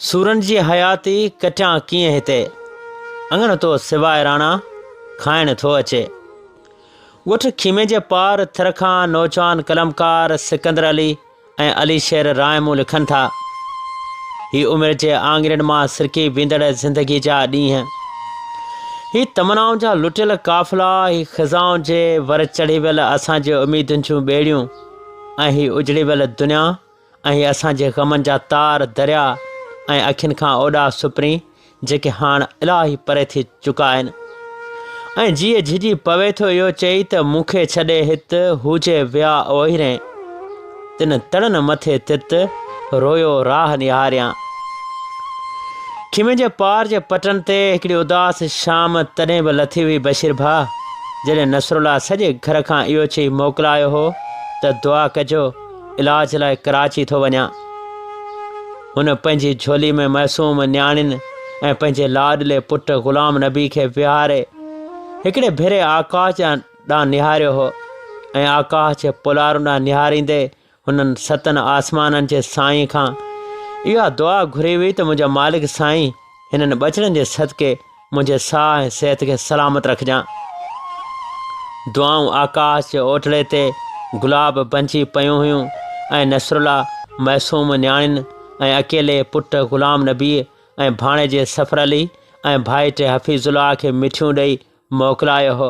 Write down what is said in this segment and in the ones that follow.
सूरन जी हयाती कटियां कीअं हिते अंगण तो सिवाय राणा खाइण थो अचे। ॻोठ खीमे जे पार थर खां नौजवान कलमकार सिकंदर अली ऐं अली शेर रायमूं लिखनि था। ही उमिरि जे आङिरनि मां सिरकी वेंदड़ ज़िंदगी जा ॾींहं, ही तमनाउनि जा लुटियल काफ़िला, ही ख़िज़ाउनि जे वर चढ़ी वियल असांजे उमीदुनि जूं ॿेड़ियूं, ऐं ही उजड़ी वियल दुनिया, ऐं ही असांजे ग़मनि जा तार दरिया ऐं अखियुनि खां ओॾा सुपरी जेके हाणे इलाही परे थी चुका आहिनि। ऐं जीअं झिझी पवे थो इहो चई त मूंखे छॾे हित हुजे विया ओहिरे, तिन तड़नि मथे तित रोयो राह निहारियां। खीमे जे पार जे पटनि ते हिकिड़ी उदास शाम तॾहिं बि लथी हुई बशीर भाउ, जॾहिं नसरुल्ला सॼे घर खां इहो चई मोकिलायो हो त दुआ कजो, इलाज लाइ कराची थो वञा। हुन पंहिंजी झोली में मासूम न्याणियुनि ऐं पंहिंजे लाडले पुट ग़ुलाम नबी खे विहारे हिकिड़े भेरे आकाश ॾांहुं निहारियो हो, ऐं आकाश जे पुलार ॾांहुं निहारींदे हुननि सतनि आसमाननि जे साईं खां इहा दुआ घुरी हुई त मुंहिंजो मालिक साईं हिननि बचड़नि जे सदके मुंहिंजे साह ऐं सिहत खे सलामत रखजांइ। दुआऊं आकाश जे ओटड़े ते गुलाब बंची पियूं हुयूं, ऐं नसरुल्ला मासूम न्याणियुनि ऐं अकेले पुट ग़ुलाम नबी ऐं भाणे जे सफ़र अली ऐं भाइटे हफ़ीज़ुल्लाह खे मिठियूं ॾेई मोकिलायो हो।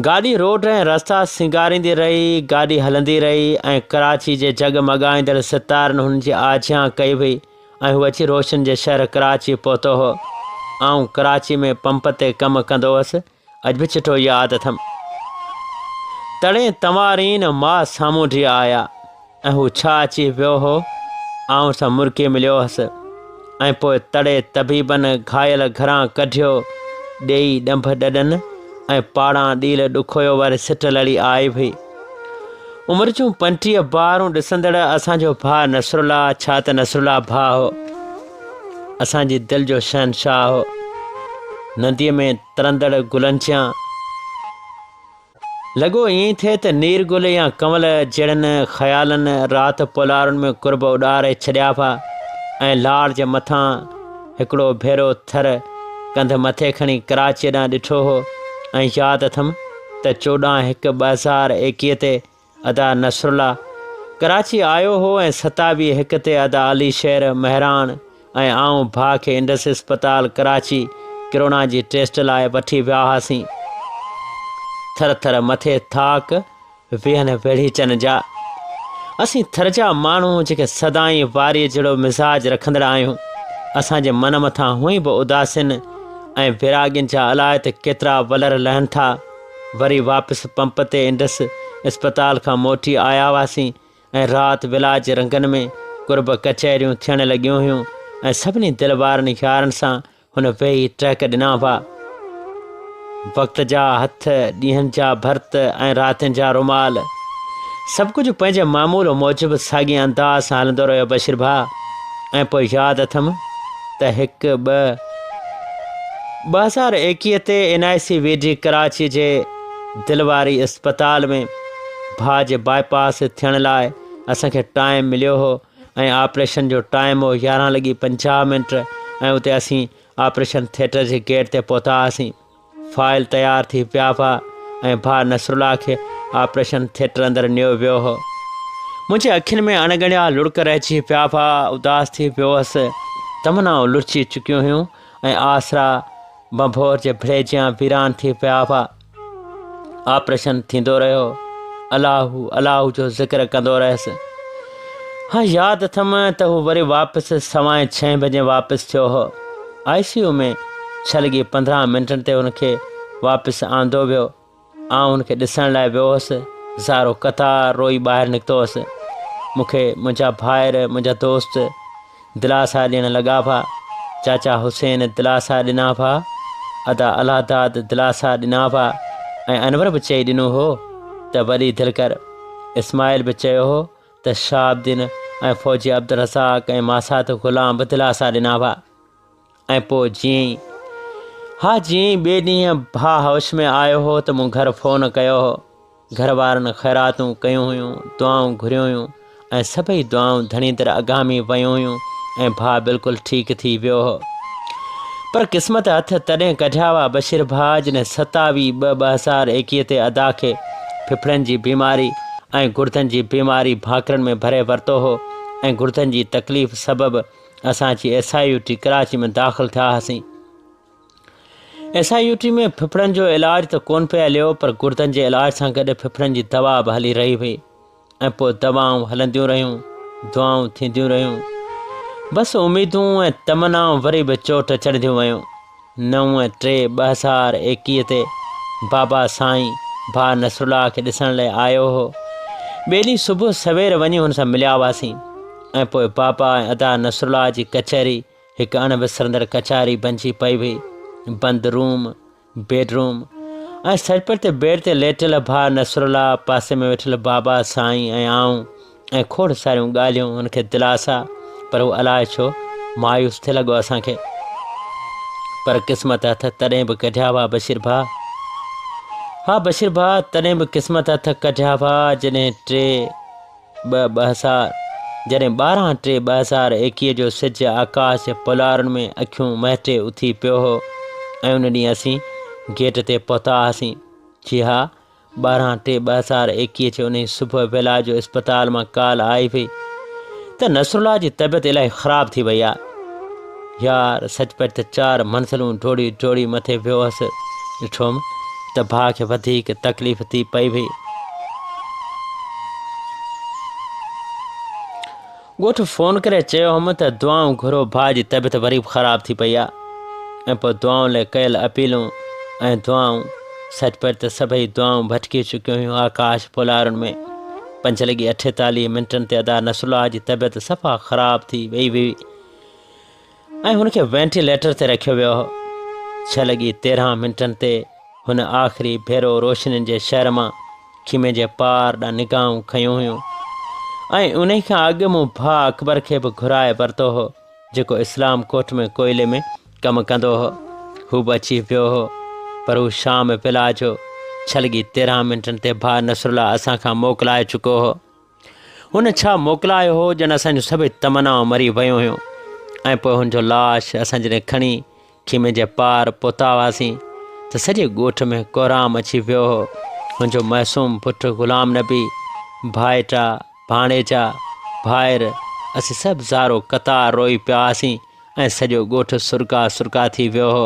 गाॾी रोड ऐं रस्ता सिंगारींदी रही, गाॾी हलंदी रही, ऐं कराची जे जगमगाईंदड़ सितारनि हुन जी आजियां कई हुई, ऐं हू अची रोशन जे शहर कराची पहुतो हो। आउं कराची में पंप ते कमु कंदो हुअसि, अॼु बि चिठो यादि अथमि। तॾहिं तंवारीन मां साम्हूं डी आया, ऐं हू छा अची वियो हो, आउं सां मुर्की मिलियो हुअसि, ऐं पोइ तड़े तबीबनि घायल घरां कढियो ॾेई ॾंभ ॾॾनि ऐं पाड़ां ॾील ॾुखोयो वारी सिट लड़ी आई हुई। उमिरि जूं 35 ॿारूं ॾिसंदड़ असांजो भाउ नसरुल्ला, छा त नसरुल्ला भाउ हो, असांजी दिलि जो शहनशाह हो। नदीअ में तरंदड़ गुलनि जा लॻो ईअं थिए त नीर गुल या कंवल जहिड़नि ख़्यालनि राति पोलारुनि में कुर्ब उॾारे छॾिया पिया, ऐं लाड़ जे मथां हिकिड़ो भेरो थर कंध मथे खणी कराची ॾांहुं ॾिठो हो। ऐं यादि अथमि त 14/1/2021 ते अदा नसरुल्ला कराची आयो हो, ऐं 27/1 ते अदा अली शेर महरान ऐं आउं भाउ खे इंडस अस्पताल कराची किरोना जी टेस्ट लाइ वठी विया हुआसीं। थर थर मथे थाक वेहनि वेढ़ीचनि जा। असीं थर जा माण्हू जेके सदाई वारीअ जहिड़ो मिज़ाज रखंदड़ आहियूं, असांजे मन मथां हुई बि उदासीन ऐं विरागियुनि जा अलाए त केतिरा वलर लहनि था। वरी वापसि पंप ते इंडस अस्पताल खां मोटी आया हुआसीं, ऐं राति विलाज जे रंगनि में कुर्ब कचहरियूं थियण लॻियूं हुयूं, ऐं सभिनी दिलि वारनि यारनि सां हुन वेही टहक ॾिना हुआ। वक़्त जा हथ, ॾींहंनि जा भर्त ऐं रातिनि जा रुमाल, सभु कुझु पंहिंजे मामूल मूजिबि साॻी अंदाज़ सां हलंदो रहियो बशीर भाउ। ऐं पोइ यादि अथमि त 2021 ते NIC वेझी कराची जे दिलवारी अस्पताल में भाउ जे बाईपास थियण लाइ असांखे टाइम मिलियो हो, ऐं ऑपरेशन जो टाइम हो 11:50, ऐं उते असीं ऑपरेशन थिएटर जे गेट ते पहुता हुआसीं। फाइल तयारु थी पिया हुआ, ऐं भाउ नसरुल्ला खे ऑपरेशन थिएटर अंदरि नियो वियो हो। मुंहिंजे अखियुनि में अणगणिया लुड़क रहिजी पिया हुआ, उदास थी पियो हुअसि। तमनाऊं लुड़ची चुकियूं हुयूं, ऐं आसरा बंभोर जे भेजियां वीरान थी पिया हुआ। ऑपरेशन थींदो रहियो, अलाहू अलाहू जो ज़िक्र कंदो रहियसि। हाँ, यादि अथमि त हू वरी वापसि 6:15 बजे वापसि थियो हो। ICU में 6:15 मिंटनि ते हुनखे वापसि आंदो वियो। आउं हुनखे ॾिसण लाइ वियो हुअसि। ज़ारो कतार रोई ॿाहिरि निकितो हुअसि। मूंखे मुंहिंजा भाइर, मुंहिंजा दोस्त दिलासा ॾियण लॻा पिया। चाचा हुसैन दिलासा ॾिना पिया, अदा अलादाद दिलासा ॾिना पिया, ऐं अनवर बि चई ॾिनो हो त वॾी दिलि कर। इस्माइल बि चयो हो त शहाबुद्दीन ऐं फ़ौजी अब्दुल रज़ाक ऐं मासात ग़ुलाम बि दिलासा ॾिना पिया। ऐं पोइ जीअं ॿिए ॾींहुं भाउ होश में आयो हो त मूं घर फ़ोन कयो हो। घर वारनि ख़ैरातूं कयूं हुयूं, दुआऊं घुरियूं हुयूं, ऐं सभई दुआऊं धणी दर अगामी वियूं हुयूं ऐं भाउ बिल्कुलु ठीकु थी वियो हो। पर क़िस्मत हथ तॾहिं कढिया हुआ बशीर भाउ जिन 27/2/2021 ते अदा खे फिफड़नि जी बीमारी ऐं गुर्दनि जी बीमारी भाकरनि में भरे वरितो हो ऐं गुर्दनि जी तकलीफ़ सबबि असांजी SIUT कराची में दाख़िल थिया हुआसीं। SIUT में फिफड़नि जो इलाजु त कोन पिया हलियो, पर गुर्दनि जे इलाज सां गॾु फिफड़नि जी दवा बि हली रही हुई ऐं पोइ दवाऊं हलंदियूं रहियूं, दुआऊं थींदियूं रहियूं। बसि उमेदूं ऐं तमनाऊं वरी बि चोट चढ़ंदियूं वयूं। 9/3/2021 ते बाबा साईं भाउ नसरुल्ला खे ॾिसण लाइ आयो हो। ॿिए ॾींहुं सुबुह सवेर वञी हुन सां मिलिया हुआसीं ऐं पोइ बाबा ऐं अदा नसरुल्ला जी कचहरी हिकु अणविसरंदड़ कचहरी बणिजी पई हुई। बंदि रूम, बेडरूम ऐं सचपट ते बेड ते लेटियल भाउ नसरुल्ला, पासे में वेठल बाबा साईं ऐं आऊं ऐं खोड़ सारियूं ॻाल्हियूं हुनखे दिलासा, पर उहो अलाए छो मायूस थिए लॻो असांखे। पर क़िस्मत हथ तॾहिं बि कढिया हुआ बशीर भाउ। हा बशीर भाउ, तॾहिं बि क़िस्मत हथ कढिया हुआ जॾहिं 12/3/2021 जो सिज आकाश जे पुलारनि में अखियूं महटे उथी पियो हो ऐं उन ॾींहुं असीं गेट ते पहुता हुआसीं। जी हा, 12/3/2021 जो उन सुबुह वेला जो इस्पताल मां काल आई हुई त नसरुल्ला जी तबियत इलाही ख़राबु थी वई आहे। यार सचपच त 4 मंज़िलूं डोड़ी डोड़ी मथे वियो हुअसि। ॾिठोमि त भाउ खे वधीक तकलीफ़ थी पई हुई। ॻोठु फ़ोन करे चयो हुअमि त दुआऊं घुरो, भाउ जी तबियत वरी बि ख़राबु थी पई आहे। ऐं पोइ दुआउनि लाइ कयल अपीलूं ऐं दुआऊं, सचपच त सभई दुआऊं भटकी चुकियूं हुयूं आकाश पुलारनि में। 5:48 ते अदा नसरुल्ला जी तबियत सफ़ा ख़राबु थी वई हुई ऐं हुनखे वेंटिलेटर ते रखियो वियो हो। 6:13 ते हुन आख़िरी भेरो रोशनियुनि जे शहर मां खीमे जे पार ॾांहुं निगाहूं खयूं हुयूं ऐं उन खां अॻु मूं भाउ अकबर खे बि घुराए वरितो हो, जेको इस्लाम कोट में कोयले में कमु कंदो हो। हू बि अची वियो हो, पर हू शाम पिला जो 6:13 ते भाउ नसरुल्ला असां खां मोकिलाए चुको हो। हुन छा मोकिलायो हो, ॼण असांजूं सभई तमनाऊं मरी वियूं हुयूं। ऐं पोइ हुनजो लाश असां जॾहिं खणी खीमे जे पार पहुता हुआसीं त सॼे ॻोठ में कोराम अची वियो हो। हुनजो मासूम पुटु ग़ुलाम नबी, भाइटा, भाणेजा, भाइर, असीं सभु ज़ारो क़तार रोई पिया हुआसीं ऐं सॼो ॻोठु सुरका सुरका थी वियो हो।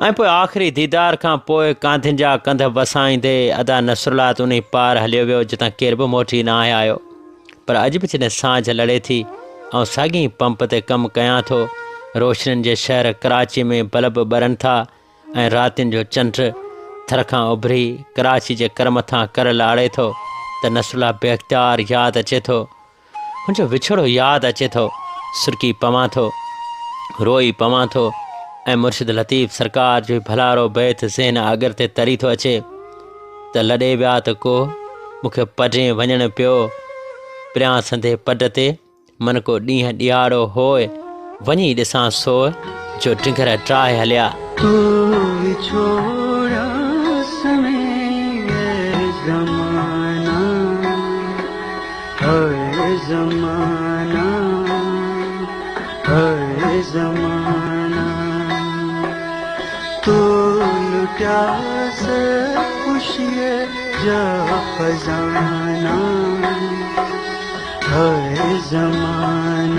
ऐं पोइ आख़िरी दीदार खां पोइ कांधियुनि जा कंध वसाईंदे अदा नसरुल्ला त उन पार हलियो वियो जितां केर बि मोटी न आयो। पर अॼु बि जॾहिं सांझ लड़े थी ऐं साॻी पंप ते कमु कयां थो, रोशनियुनि जे शहर कराची में बल्ब ॿरनि था ऐं रातियुनि जो चंड थर खां उभरी कराची जे कर मथां कर लाड़े थो, त नसरुल्ला बेख़्तियार यादि अचे थो। मुंहिंजो विछोड़ो यादि अचे थो। सुरकी पवां थो, रोई पवां थो ऐं मुर्शिद लतीफ़ सरकार जो भलारो बैत ज़हन अगर ते तरी थो अचे त लॾे विया त को मूंखे पढ़े वञणु पियो परियां संदे पड ते, मन को ॾींहुं ॾियारो होए वञी ॾिसां सोए जो टिंगर ट्राए हलिया। ज़माना तो लुटा से खुशिये जा खजाना, हर ज़माना